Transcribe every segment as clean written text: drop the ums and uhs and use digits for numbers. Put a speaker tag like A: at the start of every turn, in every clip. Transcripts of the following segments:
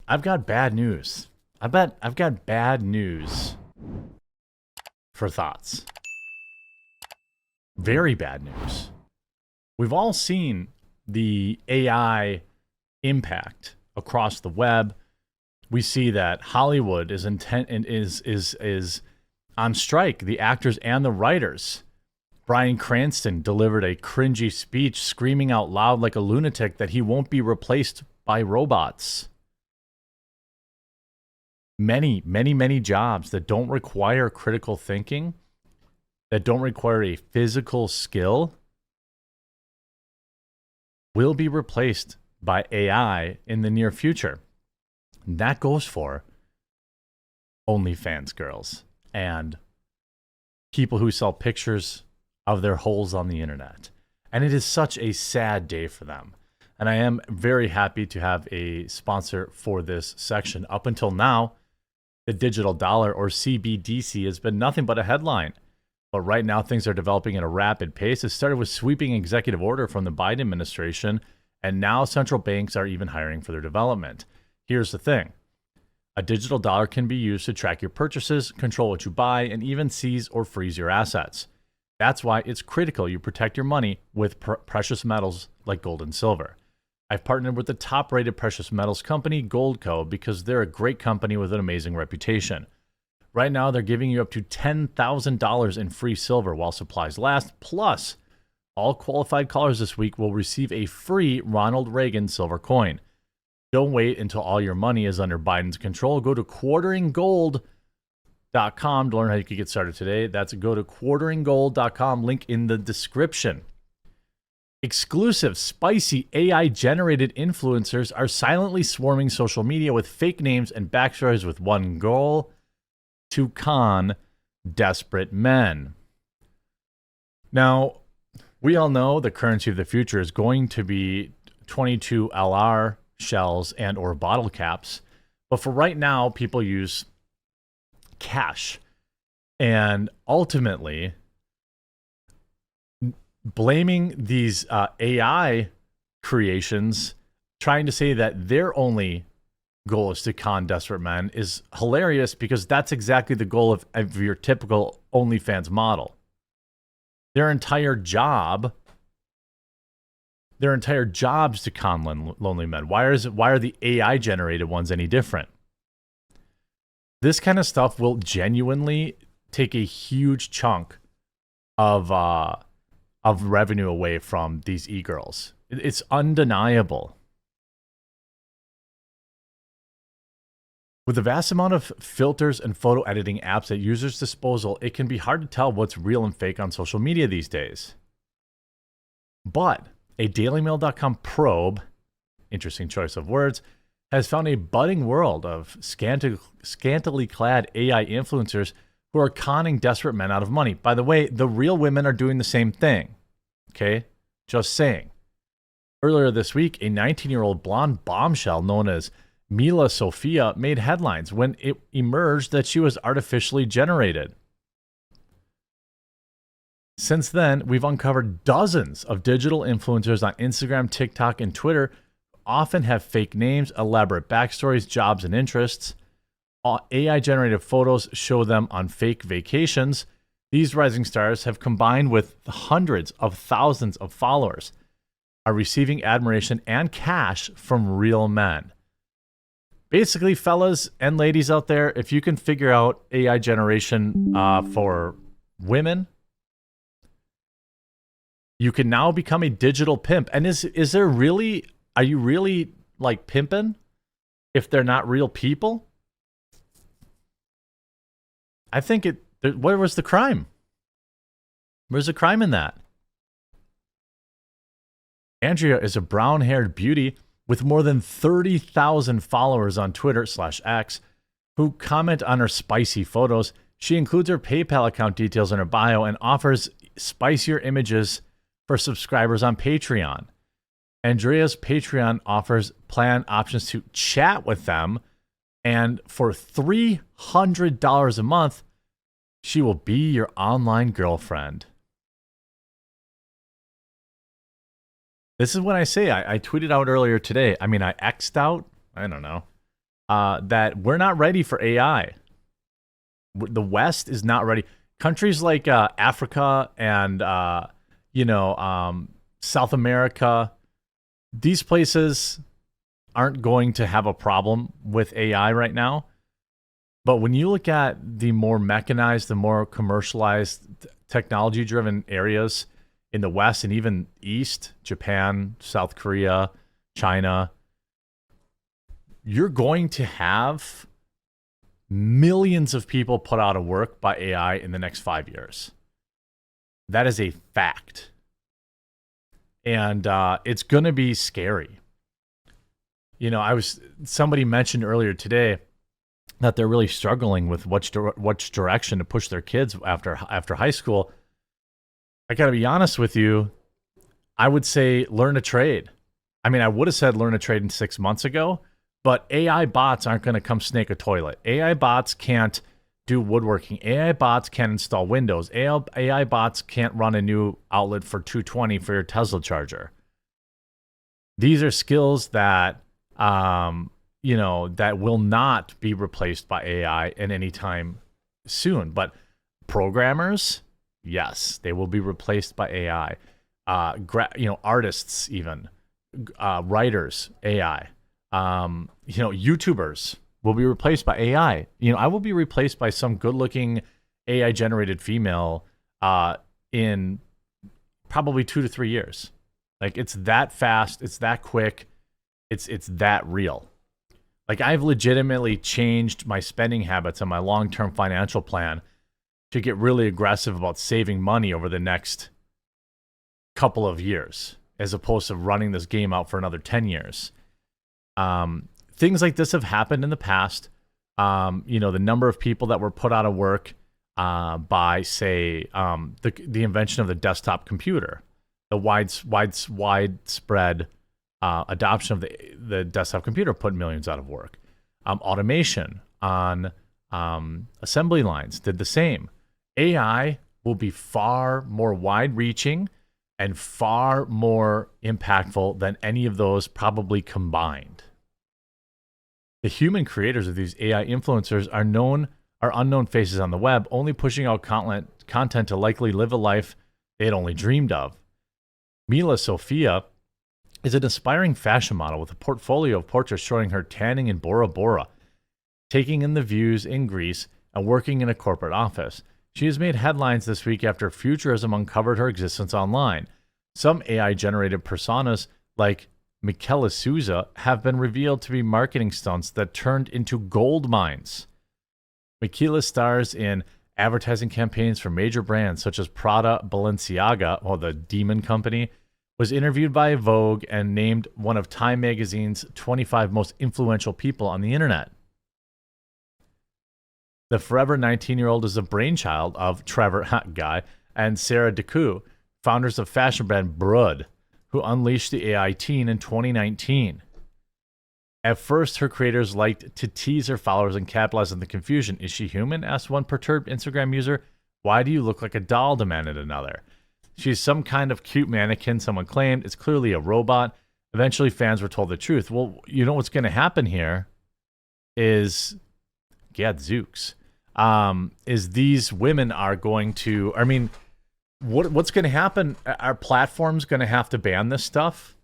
A: I've got bad news. I've got bad news for thoughts. Very bad news. We've all seen the AI impact across the web. We see that Hollywood is is on strike, the actors and the writers. Bryan Cranston delivered a cringy speech screaming out loud like a lunatic that he won't be replaced by robots. Many jobs that don't require critical thinking, that don't require a physical skill, will be replaced by AI in the near future. And that goes for OnlyFans girls and people who sell pictures of their holes on the internet. And it is such a sad day for them. And I am very happy to have a sponsor for this section. Up until now, the digital dollar, or CBDC, has been nothing but a headline. But right now, things are developing at a rapid pace. It started with sweeping executive order from the Biden administration, and now central banks are even hiring for their development. Here's the thing. A digital dollar can be used to track your purchases, control what you buy, and even seize or freeze your assets. That's why it's critical you protect your money with precious metals like gold and silver. I've partnered with the top-rated precious metals company, Goldco, because they're a great company with an amazing reputation. Right now, they're giving you up to $10,000 in free silver while supplies last. Plus, all qualified callers this week will receive a free Ronald Reagan silver coin. Don't wait until all your money is under Biden's control. Go to quarteringgold.com to learn how you can get started today. That's go to quarteringgold.com, link in the description. Exclusive, spicy AI-generated influencers are silently swarming social media with fake names and backstories with one goal: to con desperate men. Now, we all know the currency of the future is going to be 22 LR shells and or bottle caps. But for right now, people use cash. And ultimately, blaming these AI creations, trying to say that their only goal is to con desperate men, is hilarious, because that's exactly the goal of your typical OnlyFans model. Their entire jobs to con lonely men. Why are the AI generated ones any different? This kind of stuff will genuinely take a huge chunk of revenue away from these e-girls. It's undeniable. With the vast amount of filters and photo editing apps at users' disposal, it can be hard to tell what's real and fake on social media these days. But a DailyMail.com probe, interesting choice of words, has found a budding world of scantily clad AI influencers who are conning desperate men out of money. By the way, the real women are doing the same thing. Okay? Just saying. Earlier this week, a 19-year-old blonde bombshell known as Mila Sophia made headlines when it emerged that she was artificially generated. Since then, we've uncovered dozens of digital influencers on Instagram, TikTok, and Twitter who often have fake names, elaborate backstories, jobs, and interests. AI-generated photos show them on fake vacations. These rising stars have combined with hundreds of thousands of followers, are receiving admiration and cash from real men. Basically, fellas and ladies out there, if you can figure out AI generation for women, you can now become a digital pimp. And are you really like pimping if they're not real people? I think where was the crime? Where's the crime in that? Andrea is a brown-haired beauty with more than 30,000 followers on Twitter/X who comment on her spicy photos. She includes her PayPal account details in her bio and offers spicier images for subscribers on Patreon. Andrea's Patreon offers plan options to chat with them, and for $300 a month, she will be your online girlfriend. This is what I say. I tweeted out earlier today. I mean, I X'd out. I don't know. that we're not ready for AI. The West is not ready. Countries like Africa and South America, these places aren't going to have a problem with AI right now. But when you look at the more mechanized, the more commercialized, technology-driven areas in the West and even East, Japan, South Korea, China, you're going to have millions of people put out of work by AI in the next 5 years. That is a fact. And it's going to be scary. Somebody mentioned earlier today that they're really struggling with which direction to push their kids after high school. I got to be honest with you. I would say learn a trade. I mean, I would have said learn a trade 6 months ago, but AI bots aren't going to come snake a toilet. AI bots can't do woodworking. AI bots can't install Windows. AI bots can't run a new outlet for 220 for your Tesla charger. These are skills that that will not be replaced by AI in any time soon. But programmers, yes, they will be replaced by AI. Artists, even writers, AI. YouTubers will be replaced by AI. I will be replaced by some good-looking AI-generated female in probably 2 to 3 years. Like, it's that fast, it's that quick, it's that real. Like, I've legitimately changed my spending habits and my long-term financial plan to get really aggressive about saving money over the next couple of years, as opposed to running this game out for another 10 years. Things like this have happened in the past. The number of people that were put out of work by, say, the invention of the desktop computer, the widespread adoption of the desktop computer put millions out of work. Automation on assembly lines did the same. AI will be far more wide-reaching and far more impactful than any of those probably combined. The human creators of these AI influencers are unknown faces on the web, only pushing out content to likely live a life they had only dreamed of. Mila Sofia is an aspiring fashion model with a portfolio of portraits showing her tanning in Bora Bora, taking in the views in Greece, and working in a corporate office. She has made headlines this week after Futurism uncovered her existence online. Some AI-generated personas, like Michaela Souza, have been revealed to be marketing stunts that turned into gold mines. Michaela stars in advertising campaigns for major brands such as Prada, Balenciaga, or the Demon Company, was interviewed by Vogue and named one of Time Magazine's 25 most influential people on the internet. The forever 19-year-old is the brainchild of Trevor Guy and Sarah Decoux, founders of fashion brand Brud, who unleashed the AI teen in 2019. At first, her creators liked to tease her followers and capitalize on the confusion. Is she human? Asked one perturbed Instagram user. Why do you look like a doll? Demanded another. She's some kind of cute mannequin, someone claimed. It's clearly a robot. Eventually, fans were told the truth. Well, you know what's going to happen here is, gadzooks, is these women are going to, what's going to happen? Are platforms going to have to ban this stuff?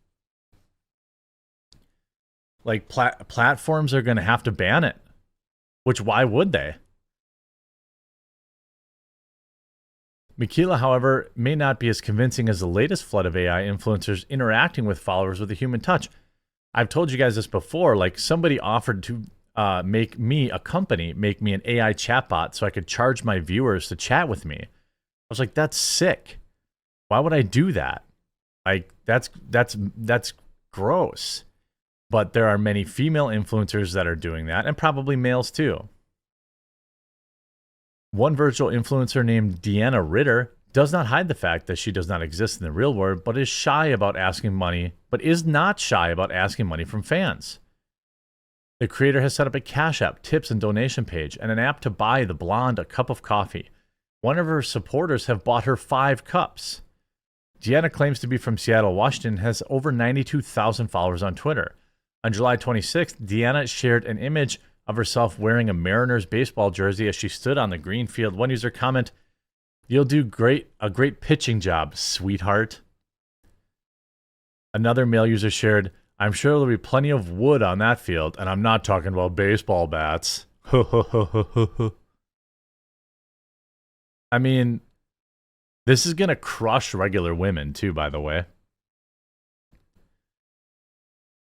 A: Like, platforms are going to have to ban it. Which, why would they? Michaela, however, may not be as convincing as the latest flood of AI influencers interacting with followers with a human touch. I've told you guys this before. Like, somebody offered to make me an AI chatbot so I could charge my viewers to chat with me. I was like, that's sick. Why would I do that? Like, that's gross. But there are many female influencers that are doing that, and probably males too. One virtual influencer named Deanna Ritter does not hide the fact that she does not exist in the real world, but is not shy about asking money from fans. The creator has set up a Cash App, tips, and donation page, and an app to buy the blonde a cup of coffee. One of her supporters have bought her 5 cups. Deanna claims to be from Seattle, Washington, and has over 92,000 followers on Twitter. On July 26th, Deanna shared an image of herself wearing a Mariners baseball jersey as she stood on the green field. One user comment, "You'll do a great pitching job, sweetheart." Another male user shared, "I'm sure there'll be plenty of wood on that field, and I'm not talking about baseball bats." I mean, this is going to crush regular women too, by the way.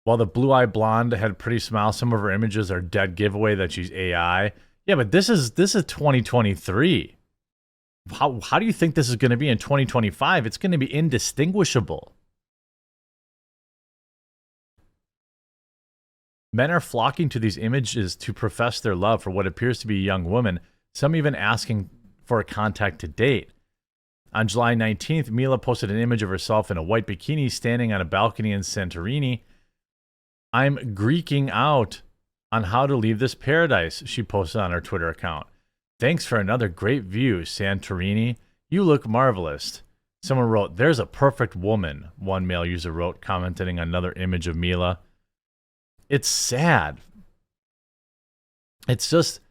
A: While the blue-eyed blonde had a pretty smile, some of her images are dead giveaway that she's AI. Yeah, but this is 2023. How do you think this is going to be in 2025? It's going to be indistinguishable. Men are flocking to these images to profess their love for what appears to be a young woman, some even asking for a contact to date. On July 19th, Mila posted an image of herself in a white bikini standing on a balcony in Santorini. "I'm Greeking out on how to leave this paradise," she posted on her Twitter account. "Thanks for another great view, Santorini. You look marvelous." Someone wrote, "There's a perfect woman," one male user wrote, commenting on another image of Mila. It's sad. It's just,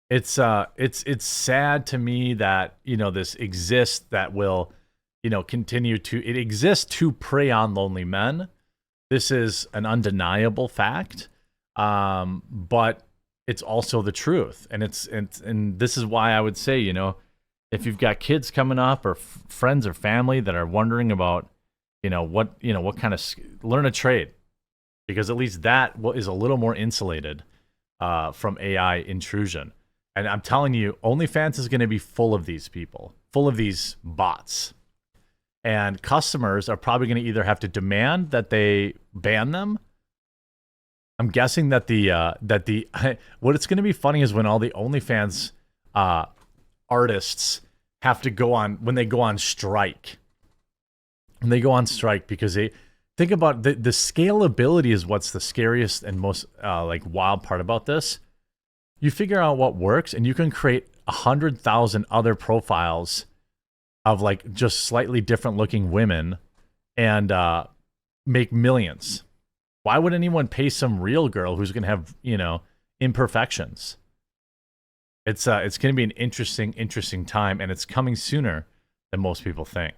A: it's sad to me that, this exists, that will, continue to, it exists to prey on lonely men. This is an undeniable fact, but it's also the truth. And and this is why I would say, if you've got kids coming up or friends or family that are wondering about, what kind of, learn a trade, because at least that is a little more insulated from AI intrusion. And I'm telling you, OnlyFans is going to be full of these people, full of these bots. And customers are probably going to either have to demand that they ban them. I'm guessing that what it's going to be funny is when all the OnlyFans artists have to go on, when they go on strike. And they go on strike because they think about the scalability is what's the scariest and most wild part about this. You figure out what works and you can create 100,000 other profiles of just slightly different looking women and make millions. Why would anyone pay some real girl who's going to have, imperfections? It's going to be an interesting time, and it's coming sooner than most people think.